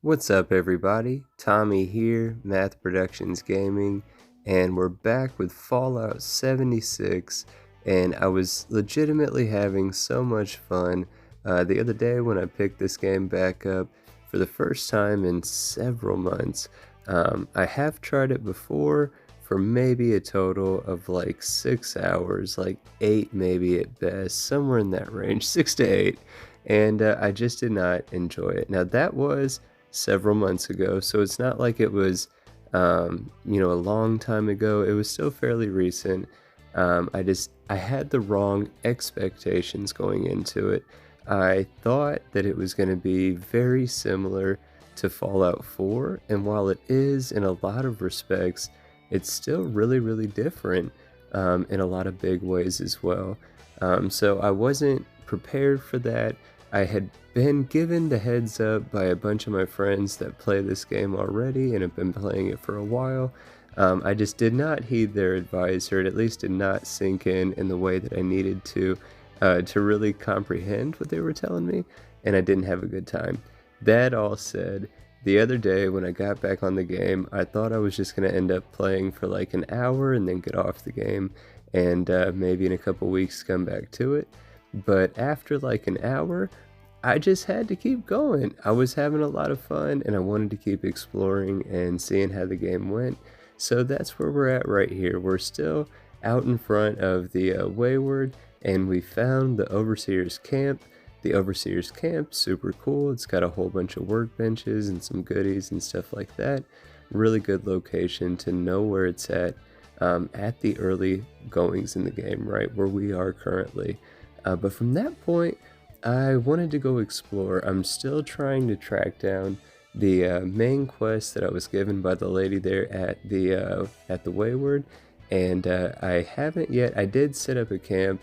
What's up, everybody? Tommy here, Math Productions Gaming, and we're back with Fallout 76. And I was legitimately having so much fun the other day when I picked this game back up for the first time in several months. I have tried it before for maybe a total of like 6 hours, like 8 maybe at best, somewhere in that range, 6 to 8. And I just did not enjoy it. Now, that was several months ago, so it's not like it was, a long time ago. It was still fairly recent. I had the wrong expectations going into it. I thought that it was going to be very similar to Fallout 4, and while it is in a lot of respects, it's still really, really different in a lot of big ways as well. So I wasn't prepared for that. I had been given the heads up by a bunch of my friends that play this game already and have been playing it for a while. I just did not heed their advice, or it at least did not sink in the way that I needed to really comprehend what they were telling me, and I didn't have a good time. That all said, the other day when I got back on the game, I thought I was just going to end up playing for like an hour and then get off the game, and maybe in a couple weeks come back to it. But after like an hour, I just had to keep going. I was having a lot of fun and I wanted to keep exploring and seeing how the game went. So that's where we're at right here. We're still out in front of the Wayward, and we found the Overseer's camp. The Overseer's camp, super cool. It's got a whole bunch of workbenches and some goodies and stuff like that. Really good location to know where it's at the early goings in the game, right where we are currently. But from that point, I wanted to go explore. I'm still trying to track down the main quest that I was given by the lady there at the Wayward, and I haven't yet. I did set up a camp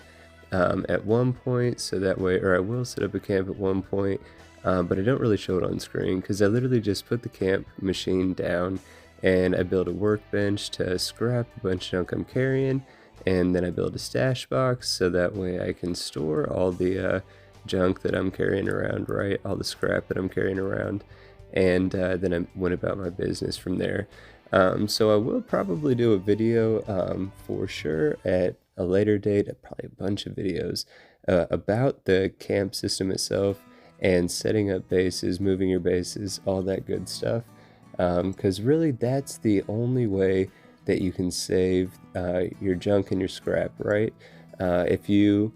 at one point, so that way, or I will set up a camp at one point, but I don't really show it on screen because I literally just put the camp machine down and I build a workbench to scrap a bunch of junk I'm carrying, and then I build a stash box so that way I can store all the junk that I'm carrying around, right? All the scrap that I'm carrying around, and then I went about my business from there. So I will probably do a video for sure at a later date, probably a bunch of videos about the camp system itself and setting up bases, moving your bases, all that good stuff. Because really, that's the only way that you can save your junk and your scrap, right? If you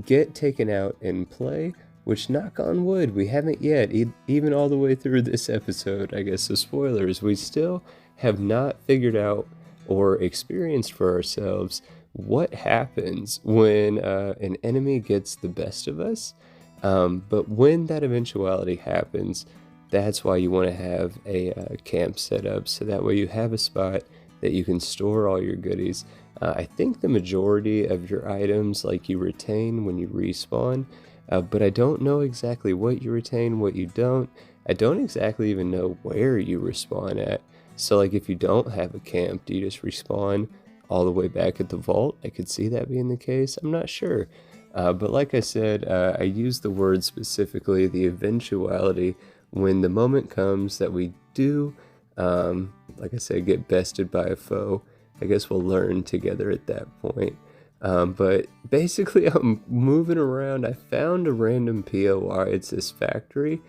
get taken out in play, which, knock on wood, we haven't yet, even all the way through this episode, I guess, so spoilers, we still have not figured out or experienced for ourselves what happens when an enemy gets the best of us. But when that eventuality happens, that's why you want to have a camp set up, so that way you have a spot that you can store all your goodies. I think the majority of your items, like, you retain when you respawn, but I don't know exactly what you retain, what you don't. I don't exactly even know where you respawn at. So, like, if you don't have a camp, do you just respawn all the way back at the vault? I could see that being the case. I'm not sure. But like I said, I use the word specifically, the eventuality, when the moment comes that we do, like I said, get bested by a foe. I guess we'll learn together at that point. But basically, I'm moving around. I found a random POI. It's this factory,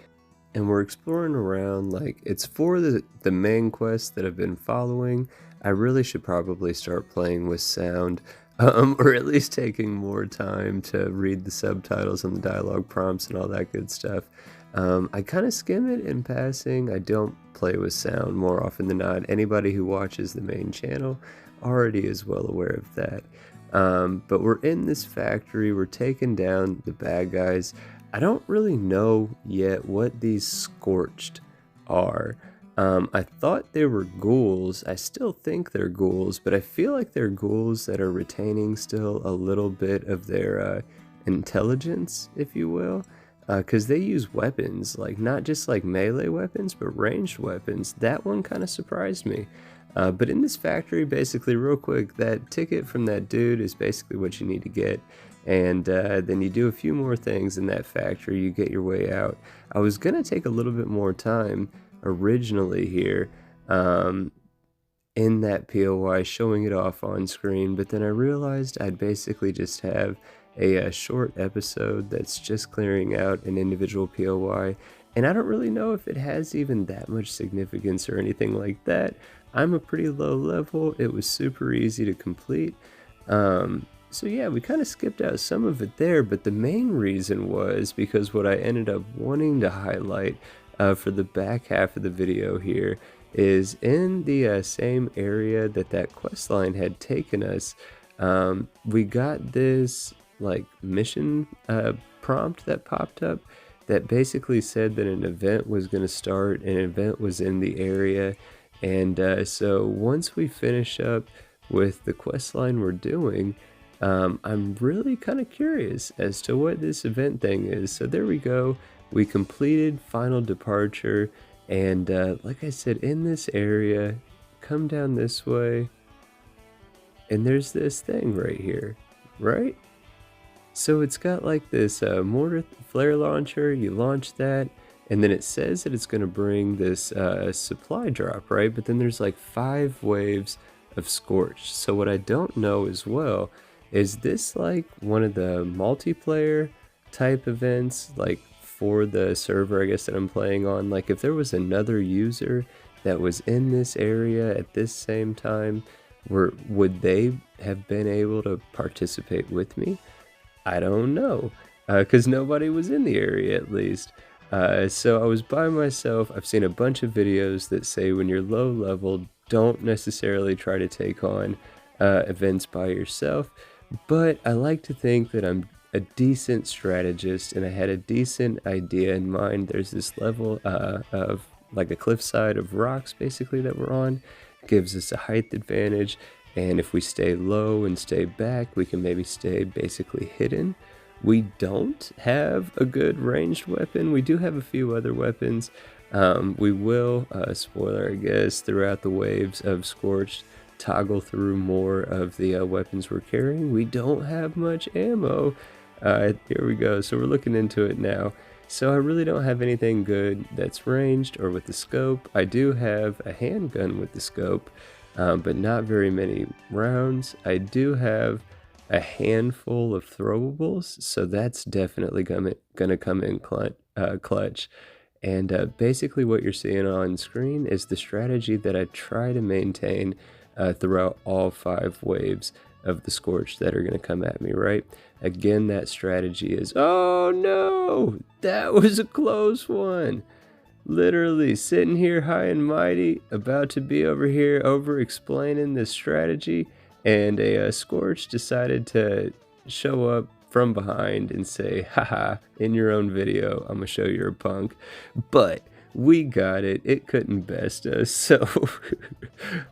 and we're exploring around. Like, it's for the main quest that I've been following. I really should probably start playing with sound, or at least taking more time to read the subtitles and the dialogue prompts and all that good stuff. I kind of skim it in passing. I don't play with sound more often than not. Anybody who watches the main channel already is well aware of that. But we're in this factory. We're taking down the bad guys. I don't really know yet what these Scortched are. I thought they were ghouls. I still think they're ghouls, but I feel like they're ghouls that are retaining still a little bit of their intelligence, if you will. Because they use weapons, like, not just like melee weapons, but ranged weapons. That one kind of surprised me. But in this factory, basically, real quick, that ticket from that dude is basically what you need to get. And then you do a few more things in that factory, you get your way out. I was going to take a little bit more time, originally here in that POI, showing it off on screen, but then I realized I'd basically just have a short episode that's just clearing out an individual POI, and I don't really know if it has even that much significance or anything like that. I'm a pretty low level, it was super easy to complete. So yeah, we kind of skipped out some of it there, but the main reason was because what I ended up wanting to highlight for the back half of the video here is in the same area that that quest line had taken us. We got this like mission prompt that popped up that basically said that an event was going to start, an event was in the area, and so once we finish up with the quest line we're doing, I'm really kind of curious as to what this event thing is. So there we go, we completed Final Departure, and like I said, in this area, come down this way, and there's this thing right here, right? So it's got like this mortar flare launcher, you launch that, and then it says that it's going to bring this supply drop, right? But then there's like 5 waves of Scorched. So what I don't know as well, is this like one of the multiplayer type events, like for the server I guess that I'm playing on? Like if there was another user that was in this area at this same time, would they have been able to participate with me? I don't know, because nobody was in the area at least. So I was by myself. I've seen a bunch of videos that say when you're low level, don't necessarily try to take on events by yourself. But I like to think that I'm a decent strategist, and I had a decent idea in mind. There's this level of like a cliffside of rocks basically that we're on. It gives us a height advantage. And if we stay low and stay back, we can maybe stay basically hidden. We don't have a good ranged weapon. We do have a few other weapons. We will, spoiler I guess, throughout the waves of Scorched, toggle through more of the weapons we're carrying. We don't have much ammo. Here we go. So we're looking into it now. So I really don't have anything good that's ranged or with the scope. I do have a handgun with the scope, but not very many rounds. I do have a handful of throwables, so that's definitely gonna come in clutch. And basically what you're seeing on screen is the strategy that I try to maintain throughout all 5 waves of the Scorch that are going to come at me, right? Again, that strategy is, oh no, that was a close one. Literally sitting here high and mighty, about to be over here over explaining this strategy, and a Scorch decided to show up from behind and say, haha, in your own video, I'm gonna show you're a punk. But we got it. It couldn't best us. So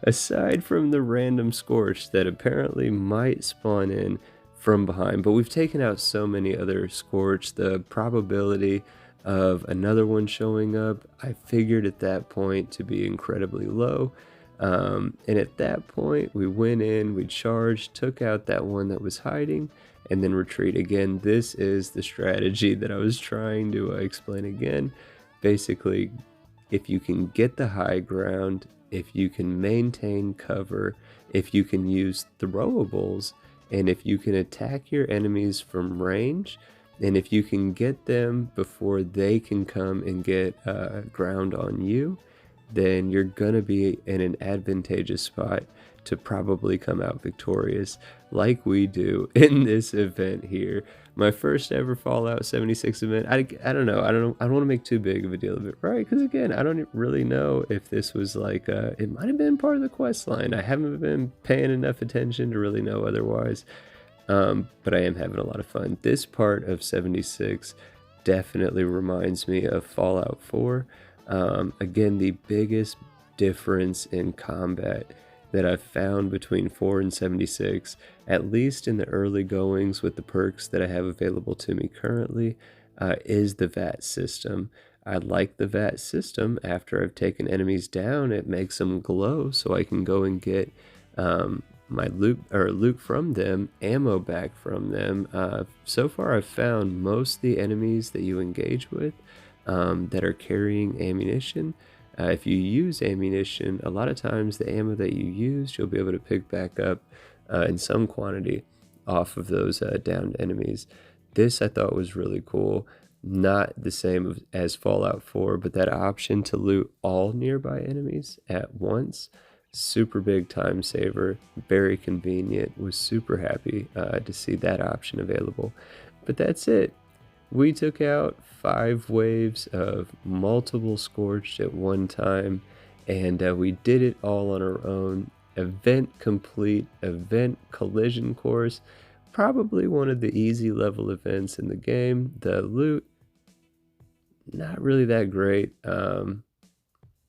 aside from the random Scorch that apparently might spawn in from behind, but we've taken out so many other Scorch, the probability of another one showing up, I figured at that point to be incredibly low. And at that point, we went in, we charged, took out that one that was hiding, and then retreat. Again, this is the strategy that I was trying to explain again. Basically, if you can get the high ground, if you can maintain cover, if you can use throwables, and if you can attack your enemies from range, and if you can get them before they can come and get ground on you, then you're gonna be in an advantageous spot to probably come out victorious, like we do in this event here. My first ever Fallout 76 event. I don't know. I don't want to make too big of a deal of it, right? Because again, I don't really know if this was like it might have been part of the quest line. I haven't been paying enough attention to really know otherwise. But I am having a lot of fun. This part of 76 definitely reminds me of Fallout 4. Again, the biggest difference in combat that I've found between 4 and 76, at least in the early goings with the perks that I have available to me currently, is the VAT system. I like the VAT system. After I've taken enemies down, it makes them glow so I can go and get my loot from them, ammo back from them. So far I've found most of the enemies that you engage with that are carrying ammunition, If you use ammunition, a lot of times the ammo that you used, you'll be able to pick back up in some quantity off of those downed enemies. This I thought was really cool. Not the same as Fallout 4, but that option to loot all nearby enemies at once, super big time saver, very convenient. Was super happy to see that option available. But that's it. We took out 5 waves of multiple Scorched at one time, and we did it all on our own. Event complete, event collision course. Probably one of the easy level events in the game. The loot, not really that great.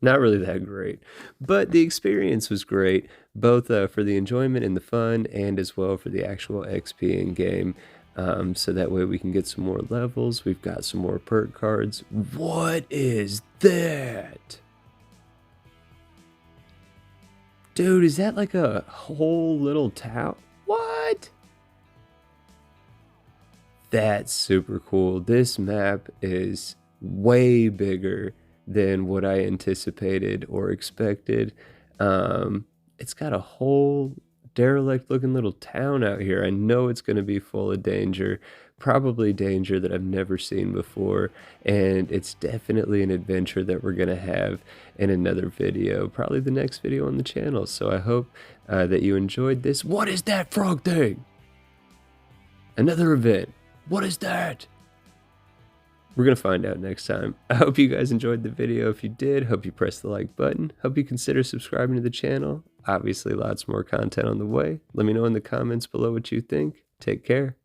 Not really that great, but the experience was great, both for the enjoyment and the fun, and as well for the actual XP in game. So that way we can get some more levels. We've got some more perk cards. What is that? Dude, is that like a whole little town? What? That's super cool. This map is way bigger than what I anticipated or expected. It's got a whole derelict looking little town out here. I know it's going to be full of danger, probably danger that I've never seen before, and it's definitely an adventure that we're going to have in another video, probably the next video on the channel. So I hope that you enjoyed this. What is that frog thing? Another event. What is that? We're going to find out next time. I hope you guys enjoyed the video. If you did, hope you press the like button. Hope you consider subscribing to the channel. Obviously, lots more content on the way. Let me know in the comments below what you think. Take care.